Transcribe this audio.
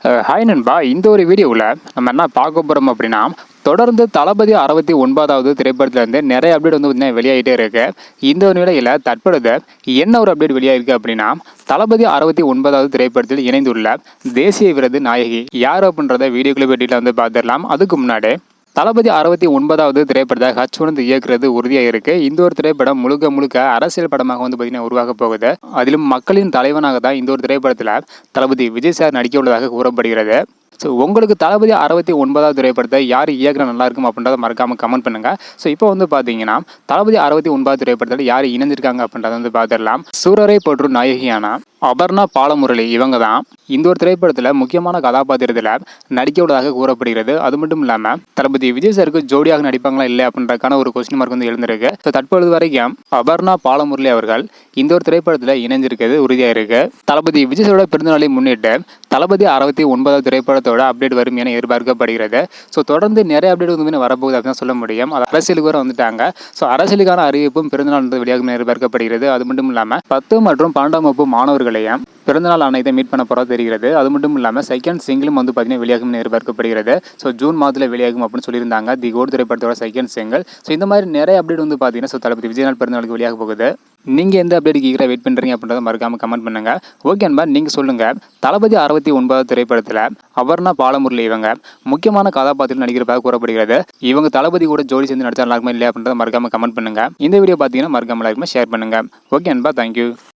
Hi நண்பா, இந்த ஒரு வீடியோவில் நம்ம என்ன பார்க்க போகிறோம் அப்படின்னா, தொடர்ந்து தளபதி 69வது திரைப்படத்துலேருந்து நிறைய அப்டேட் வந்து பார்த்தீங்கன்னா வெளியாகிட்டே இருக்கு. இந்த ஒரு நிலையில் தற்பொழுது என்ன ஒரு அப்டேட் வெளியாகிருக்கு அப்படின்னா, தளபதி 69வது திரைப்படத்தில் இணைந்துள்ள தேசிய விருது நாயகி யார் அப்படின்றத வீடியோக்குள்ளே வெட்டியில் வந்து பார்த்துடலாம். அதுக்கு முன்னாடி தளபதி 69வது திரைப்படத்தை ஹச் இயக்குறது உறுதியாக இருக்கு. இந்த ஒரு திரைப்படம் முழுக்க முழுக்க அரசியல் படமாக வந்து பார்த்தீங்கன்னா உருவாக போகுது. அதிலும் மக்களின் தலைவனாக தான் இந்த ஒரு திரைப்படத்தில் தளபதி விஜய் சார் நடிக்க உள்ளதாக கூறப்படுகிறது. ஸோ உங்களுக்கு தளபதி 69வது திரைப்படத்தை யார் இயக்குனா நல்லா இருக்கும் அப்படின்றத மறக்காமல் கமெண்ட் பண்ணுங்க. ஸோ இப்போ வந்து பார்த்தீங்கன்னா தளபதி 69வது திரைப்படத்தில் யார் இணைஞ்சிருக்காங்க அப்படின்றத வந்து பார்த்துடலாம். சூரரை போற்றும் நாயகியான அபர்ணா பாலமுரளி இவங்க தான் இந்த ஒரு திரைப்படத்தில் முக்கியமான கதாபாத்திரத்தில் நடிக்க உள்ளதாக கூறப்படுகிறது. அது மட்டும் இல்லாமல் தளபதி விஜய் சாருக்கு ஜோடியாக நடிப்பாங்களா இல்லை அப்படின்றக்கான ஒரு கொஸ்டின் மார்க் வந்து எழுந்திருக்கு. ஸோ தற்பொழுது வரைக்கும் அபர்ணா பாலமுரளி அவர்கள் இந்த ஒரு திரைப்படத்தில் இணைஞ்சிருக்கிறது உறுதியாக இருக்கு. தளபதி விஜய் சாரோட பிறந்தநாளை முன்னிட்டு தளபதி 69வது திரைப்படத்தோட அப்டேட் வரும் என எதிர்பார்க்கப்படுகிறது. ஸோ தொடர்ந்து நிறைய அப்டேட் வந்து வரப்போகுது அப்படின்னு சொல்ல முடியும். அது அரசியலுக்கு வர வந்துட்டாங்க. ஸோ அரசியலுக்கான அறிவிப்பும் பிறந்தநாள் வெளியாகும் எதிர்பார்க்கப்படுகிறது. அது மட்டும் இல்லாமல் 10 மற்றும் 12ஆம் வகுப்பு மாணவர்களையும் பிறந்தநாள் ஆணையத்தை மீட் பண்ண போகிறதா தெரிகிறது. அது மட்டும் இல்லாமல் செகண்ட் சிங்கிளும் வந்து பார்த்தீங்கன்னா வெளியாகும் எதிர்பார்க்கப்படுகிறது. ஸோ ஜூன் மாதத்தில் வெளியாகும் அப்படின்னு சொல்லியிருந்தாங்க தி கோட் திரைப்படத்தோட செகண்ட் சிங்கிள். ஸோ இந்த மாதிரி நிறைய அப்டேட் வந்து பார்த்தீங்கன்னா ஸோ தளபதி விஜய் நாள் பிறந்தநாளுக்கு வெளியாக போகுது. நீங்கள் எந்த அப்டேட்டுக்கு ஈகராக வெயிட் பண்ணுறீங்க அப்படின்றத மறக்காமல் கமெண்ட் பண்ணுங்கள். ஓகே அன்பா, நீங்கள் சொல்லுங்கள். தளபதி 69வது திரைப்படத்தில் அபர்ணா பாலமுரளி இவங்க முக்கியமான கதாபாத்திரம் நடிக்கிறதாக கூறப்படுகிறது. இவங்க தளபதி கூட ஜோடி சேர்ந்து நடிச்சா நல்லா இருக்குமா இல்லை அப்படின்றத மறக்காமல் கமெண்ட் பண்ணுங்கள். இந்த வீடியோ பார்த்தீங்கன்னா மறக்காமல் ஷேர் பண்ணுங்கள். ஓகே அன்பா, தேங்க்யூ.